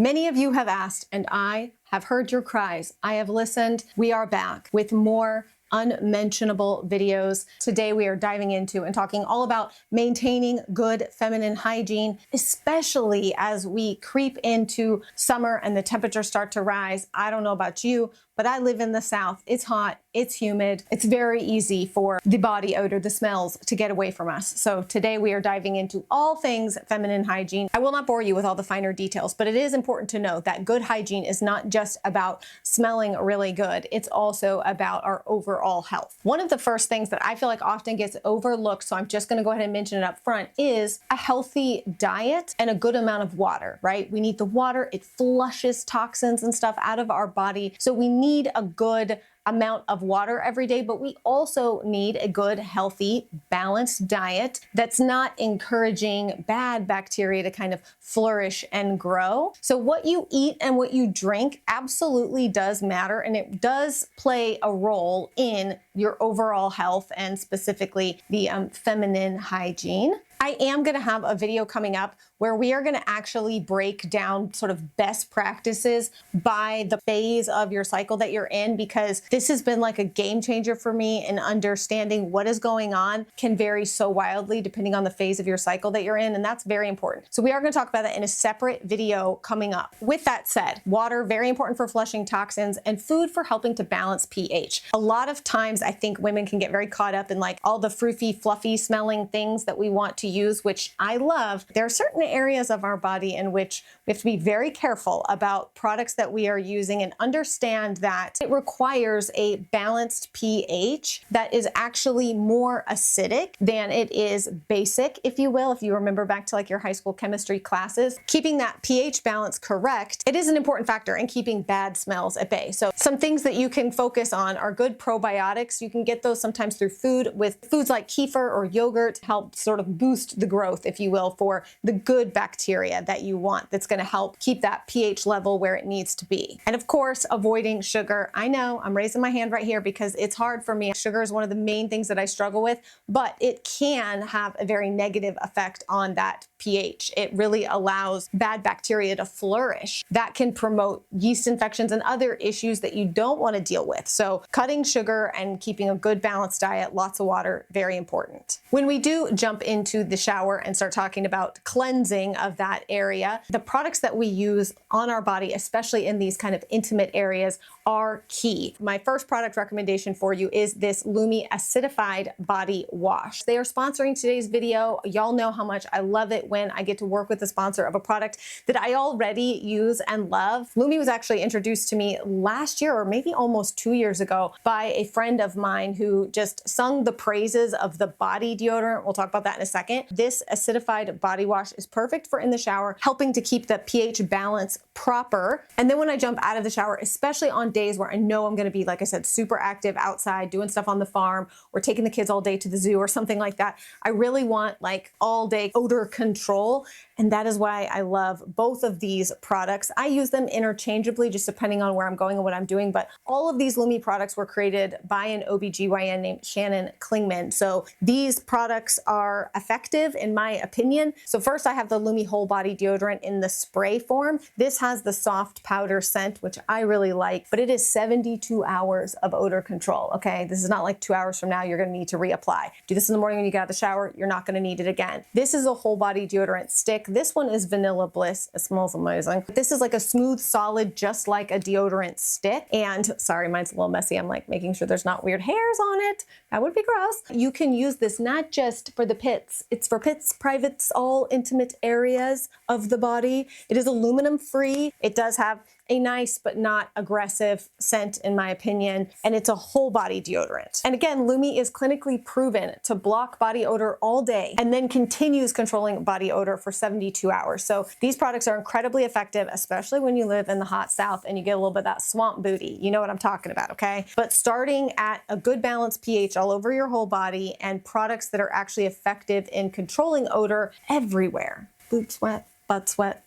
Many of you have asked, and I have heard your cries. I have listened. We are back with more unmentionable videos. Today we are diving into and talking all about maintaining good feminine hygiene, especially as we creep into summer and the temperatures start to rise. I don't know about you, but I live in the South. It's hot, it's humid. It's very easy for the body odor, the smells to get away from us. So today we are diving into all things feminine hygiene. I will not bore you with all the finer details, but it is important to know that good hygiene is not just about smelling really good. It's also about our overall health. One of the first things that I feel like often gets overlooked, so I'm just gonna go ahead and mention it up front, is a healthy diet and a good amount of water, right? We need the water. It flushes toxins and stuff out of our body. So we need a good amount of water every day, but we also need a good, healthy, balanced diet that's not encouraging bad bacteria to kind of flourish and grow. So what you eat and what you drink absolutely does matter, and it does play a role in your overall health and specifically the feminine hygiene. I am going to have a video coming up where we are going to actually break down sort of best practices by the phase of your cycle that you're in, because this has been like a game changer for me in understanding what is going on can vary so wildly depending on the phase of your cycle that you're in, and that's very important. So we are going to talk about that in a separate video coming up. With that said, water, very important for flushing toxins, and food for helping to balance pH. A lot of times I think women can get very caught up in like all the froofy, fluffy smelling things that we want to use, which I love. There are certain areas of our body in which we have to be very careful about products that we are using and understand that it requires a balanced pH that is actually more acidic than it is basic, if you will. If you remember back to like your high school chemistry classes, keeping that pH balance correct, it is an important factor in keeping bad smells at bay. So some things that you can focus on are good probiotics. You can get those sometimes through food, with foods like kefir or yogurt, help sort of boost the growth, if you will, for the good bacteria that you want, that's going to help keep that pH level where it needs to be. And of course, avoiding sugar. I know I'm raising my hand right here because it's hard for me. Sugar is one of the main things that I struggle with, but it can have a very negative effect on that pH. It really allows bad bacteria to flourish. That can promote yeast infections and other issues that you don't want to deal with. So cutting sugar and keeping a good balanced diet, lots of water, very important. When we do jump into the shower and start talking about cleansing of that area, the products that we use on our body, especially in these kind of intimate areas, are key. My first product recommendation for you is this Lumi Acidified Body Wash. They are sponsoring today's video. Y'all know how much I love it when I get to work with the sponsor of a product that I already use and love. Lumi was actually introduced to me last year, or maybe almost 2 years ago, by a friend of mine who just sung the praises of the body deodorant. We'll talk about that in a second. This acidified body wash is perfect for in the shower, helping to keep the pH balance proper. And then when I jump out of the shower, especially on days where I know I'm going to be, like I said, super active outside, doing stuff on the farm, or taking the kids all day to the zoo or something like that, I really want like all day odor control. And that is why I love both of these products. I use them interchangeably, just depending on where I'm going and what I'm doing. But all of these Lumi products were created by an OBGYN named Shannon Klingman. So these products are effective in my opinion. So first I have the Lumi Whole Body Deodorant in the spray form. This has the soft powder scent, which I really like, but it is 72 hours of odor control. Okay, this is not like 2 hours from now you're going to need to reapply. Do this in the morning when you get out of the shower, you're not going to need it again. This is a whole body deodorant stick. This one is Vanilla Bliss. It smells amazing. This is like a smooth, solid, just like a deodorant stick. And sorry, mine's a little messy. I'm like making sure there's not weird hairs on it. That would be gross. You can use this not just for the pits. It's for pits, privates, all intimate areas of the body. It is aluminum free. It does have a nice but not aggressive scent in my opinion, and it's a whole body deodorant. And again, Lumi is clinically proven to block body odor all day and then continues controlling body odor for 72 hours. So these products are incredibly effective, especially when you live in the hot South and you get a little bit of that swamp booty. You know what I'm talking about, okay? But starting at a good balanced pH all over your whole body and products that are actually effective in controlling odor everywhere. Boob sweat, butt sweat,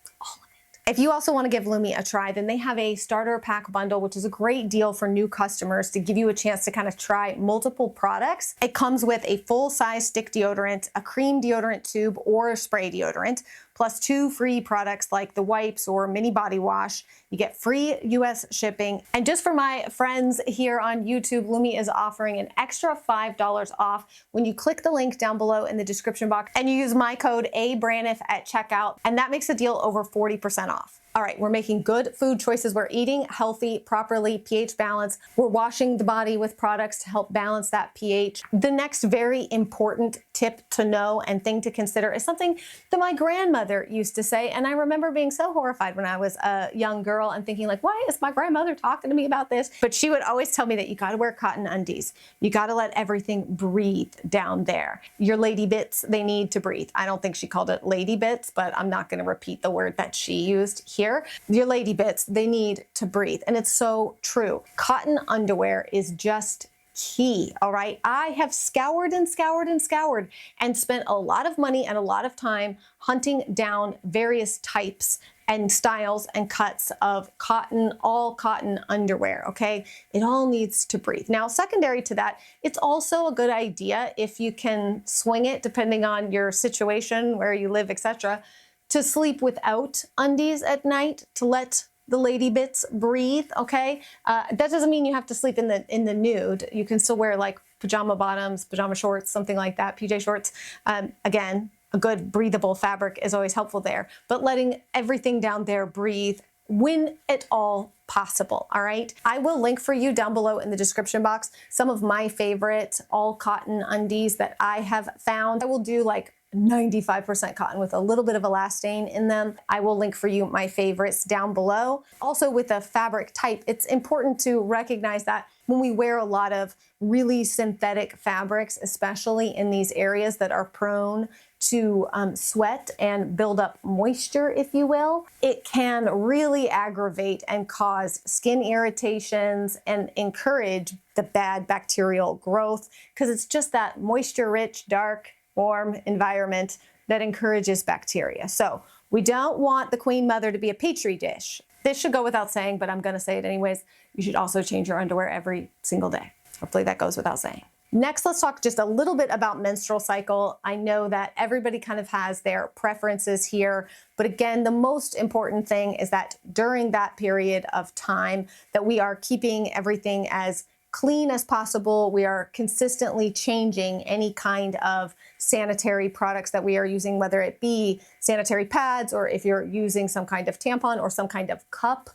If you also want to give Lumi a try, then they have a starter pack bundle, which is a great deal for new customers to give you a chance to kind of try multiple products. It comes with a full-size stick deodorant, a cream deodorant tube, or a spray deodorant, plus 2 free products like the wipes or mini body wash. You get free US shipping. And just for my friends here on YouTube, Lumi is offering an extra $5 off when you click the link down below in the description box and you use my code ABRANIF at checkout, and that makes the deal over 40% off. All right, we're making good food choices. We're eating healthy, properly, pH balance. We're washing the body with products to help balance that pH. The next very important tip to know and thing to consider is something that my grandmother used to say. And I remember being so horrified when I was a young girl and thinking like, why is my grandmother talking to me about this? But she would always tell me that you gotta wear cotton undies. You gotta let everything breathe down there. Your lady bits, they need to breathe. I don't think she called it lady bits, but I'm not gonna repeat the word that she used here. Your lady bits, they need to breathe. And it's so true. Cotton underwear is just key, all right? I have scoured and scoured and scoured and spent a lot of money and a lot of time hunting down various types and styles and cuts of cotton, all cotton underwear, okay? It all needs to breathe. Now, secondary to that, it's also a good idea if you can swing it, depending on your situation, where you live, etc., to sleep without undies at night, to let the lady bits breathe, okay? That doesn't mean you have to sleep in the nude. You can still wear like pajama bottoms, pajama shorts, something like that, PJ shorts. Again, a good breathable fabric is always helpful there, but letting everything down there breathe when at all possible, all right? I will link for you down below in the description box some of my favorite all cotton undies that I have found. I will do like 95% cotton with a little bit of elastane in them. I will link for you my favorites down below. Also with a fabric type, it's important to recognize that when we wear a lot of really synthetic fabrics, especially in these areas that are prone to sweat and build up moisture, if you will, it can really aggravate and cause skin irritations and encourage the bad bacterial growth, because it's just that moisture-rich, dark, warm environment that encourages bacteria. So we don't want the Queen Mother to be a petri dish. This should go without saying, but I'm gonna say it anyways. You should also change your underwear every single day. Hopefully that goes without saying. Next, let's talk just a little bit about menstrual cycle. I know that everybody kind of has their preferences here, but again, the most important thing is that during that period of time that we are keeping everything as clean as possible. We are consistently changing any kind of sanitary products that we are using, whether it be sanitary pads or if you're using some kind of tampon or some kind of cup.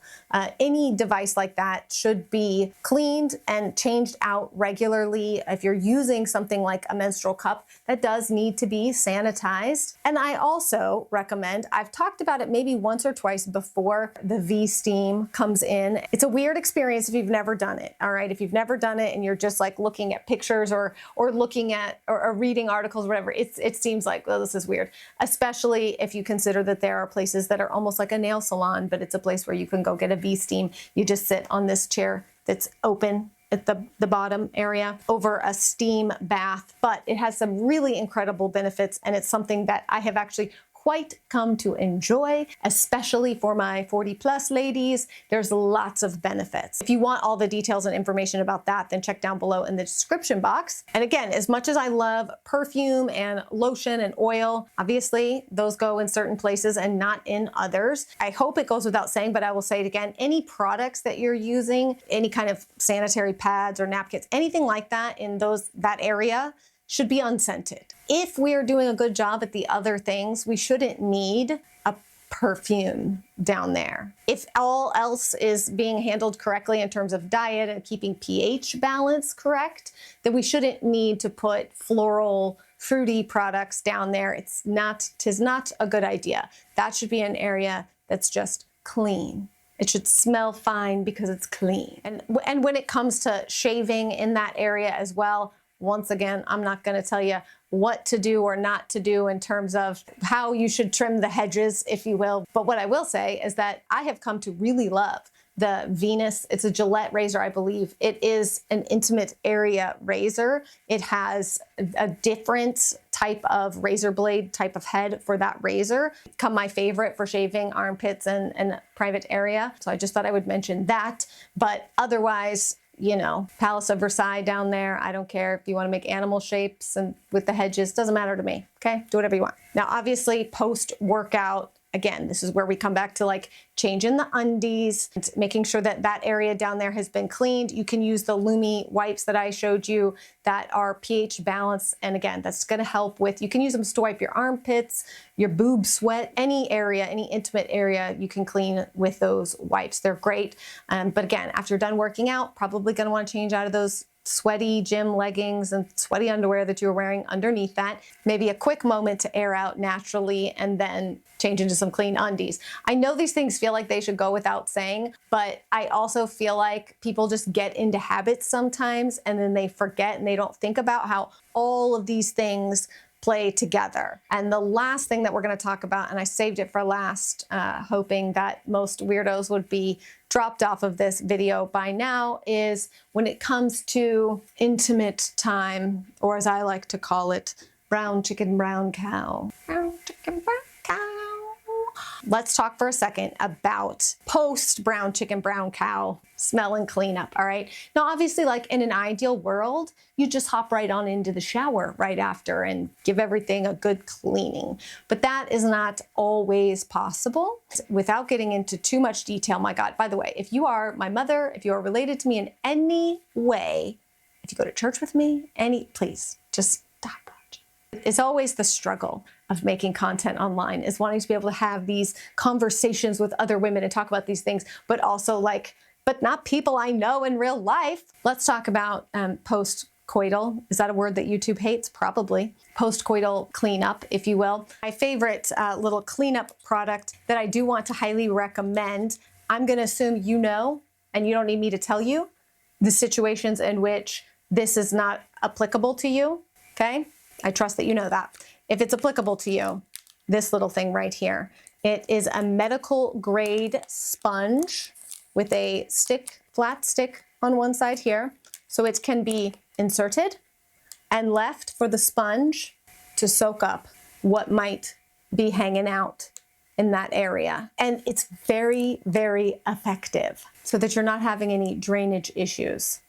Any device like that should be cleaned and changed out regularly. If you're using something like a menstrual cup, that does need to be sanitized. And I also recommend, I've talked about it maybe once or twice before the V-steam comes in. It's a weird experience if you've never done it, all right? If you've never done it and you're just like looking at pictures or looking at or reading articles, whatever, it seems like, well, this is weird, especially if you consider that there are places that are almost like a nail salon, but it's a place where you can go get a V-steam. You just sit on this chair that's open at the bottom area over a steam bath, but it has some really incredible benefits, and it's something that I have actually quite come to enjoy, especially for my 40+ ladies. There's lots of benefits. If you want all the details and information about that, then check down below in the description box. And again, as much as I love perfume and lotion and oil, obviously those go in certain places and not in others. I hope it goes without saying, but I will say it again, any products that you're using, any kind of sanitary pads or napkins, anything like that in that area, should be unscented. If we are doing a good job at the other things, we shouldn't need a perfume down there. If all else is being handled correctly in terms of diet and keeping pH balance correct, then we shouldn't need to put floral, fruity products down there. Tis not a good idea. That should be an area that's just clean. It should smell fine because it's clean. And when it comes to shaving in that area as well, once again, I'm not going to tell you what to do or not to do in terms of how you should trim the hedges, if you will. But what I will say is that I have come to really love the Venus. It's a Gillette razor, I believe. It is an intimate area razor. It has a different type of razor blade type of head for that razor. It's become my favorite for shaving armpits and private area. So I just thought I would mention that. But otherwise, you know, Palace of Versailles down there. I don't care if you want to make animal shapes and with the hedges, doesn't matter to me. Okay, do whatever you want. Now, obviously, post-workout, again, this is where we come back to like changing the undies, and making sure that that area down there has been cleaned. You can use the Lumi wipes that I showed you that are pH balanced. And again, that's going to help with, you can use them to wipe your armpits, your boob sweat, any area, any intimate area you can clean with those wipes. They're great. But again, after you're done working out, probably going to want to change out of those sweaty gym leggings and sweaty underwear that you were wearing underneath that. Maybe a quick moment to air out naturally and then change into some clean undies. I know these things feel like they should go without saying, but I also feel like people just get into habits sometimes and then they forget and they don't think about how all of these things play together. And the last thing that we're going to talk about, and I saved it for last, hoping that most weirdos would be dropped off of this video by now, is when it comes to intimate time, or as I like to call it, brown chicken, brown cow. Brown chicken, brown cow. Let's talk for a second about post brown chicken, brown cow smell and cleanup, all right? Now, obviously, like in an ideal world, you just hop right on into the shower right after and give everything a good cleaning. But that is not always possible. Without getting into too much detail, my God, by the way, if you are my mother, if you are related to me in any way, if you go to church with me, please just stop. It's always the struggle of making content online, is wanting to be able to have these conversations with other women and talk about these things, but also like, but not people I know in real life. Let's talk about post-coital. Is that a word that YouTube hates? Probably. Post-coital cleanup, if you will. My favorite little cleanup product that I do want to highly recommend, I'm going to assume you know, and you don't need me to tell you, the situations in which this is not applicable to you, okay? I trust that you know that. If it's applicable to you, this little thing right here, it is a medical grade sponge with a flat stick on one side here. So it can be inserted and left for the sponge to soak up what might be hanging out in that area. And it's very, very effective so that you're not having any drainage issues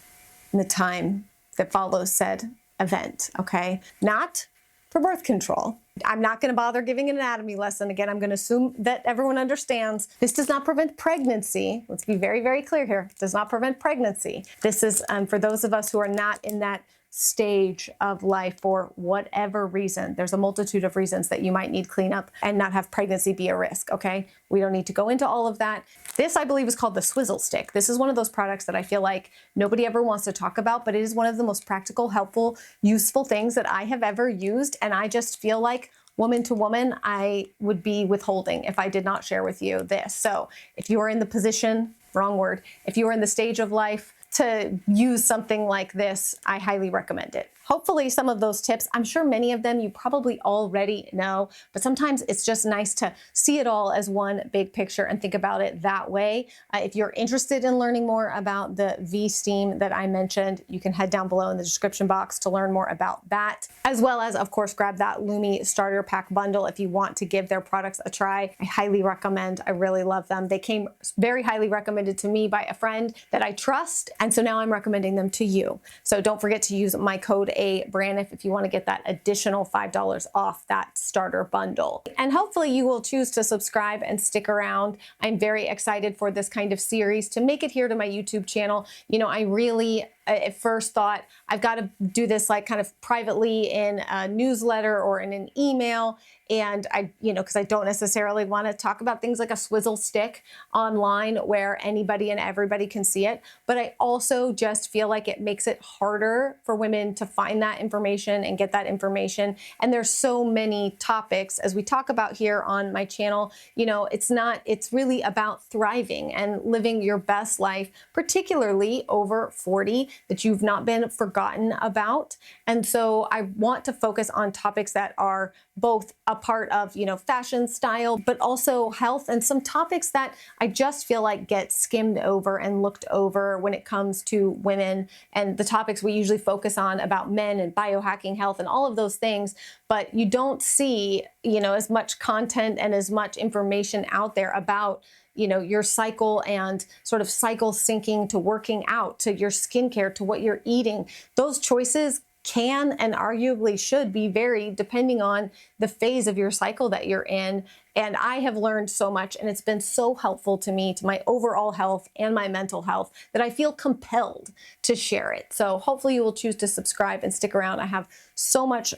in the time that follows said event, okay? Not for birth control. I'm not going to bother giving an anatomy lesson. Again, I'm going to assume that everyone understands this does not prevent pregnancy. Let's be very, very clear here. It does not prevent pregnancy. This is for those of us who are not in that stage of life for whatever reason. There's a multitude of reasons that you might need cleanup and not have pregnancy be a risk, okay? We don't need to go into all of that. This, I believe, is called the swizzle stick. This is one of those products that I feel like nobody ever wants to talk about, but it is one of the most practical, helpful, useful things that I have ever used. And I just feel like woman to woman, I would be withholding if I did not share with you this. So if you are in the position, wrong word, if you are in the stage of life to use something like this, I highly recommend it. Hopefully some of those tips, I'm sure many of them you probably already know, but sometimes it's just nice to see it all as one big picture and think about it that way. If you're interested in learning more about the V-Steam that I mentioned, you can head down below in the description box to learn more about that, as well as, of course, grab that Lumi starter pack bundle if you want to give their products a try. I highly recommend. I really love them. They came very highly recommended to me by a friend that I trust, and so now I'm recommending them to you. So don't forget to use my code BRANIF if you want to get that additional $5 off that starter bundle. And hopefully you will choose to subscribe and stick around. I'm very excited for this kind of series to make it here to my YouTube channel. You know, I really at first thought I've got to do this like kind of privately in a newsletter or in an email. And because I don't necessarily want to talk about things like a swizzle stick online where anybody and everybody can see it. But I also just feel like it makes it harder for women to find that information and get that information. And there's so many topics as we talk about here on my channel. You know, it's really about thriving and living your best life, particularly over 40, that you've not been forgotten about. And so I want to focus on topics that are both a part of, fashion, style, but also health, and some topics that I just feel like get skimmed over and looked over when it comes to women and the topics we usually focus on about men and biohacking health and all of those things. but you don't see, as much content and as much information out there about, your cycle and sort of cycle syncing to working out, to your skincare, to what you're eating. Those choices can and arguably should be varied depending on the phase of your cycle that you're in. And I have learned so much, and it's been so helpful to me, to my overall health and my mental health, that I feel compelled to share it. So hopefully you will choose to subscribe and stick around. I have so much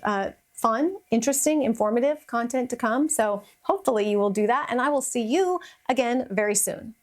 fun, interesting, informative content to come. So hopefully you will do that, and I will see you again very soon.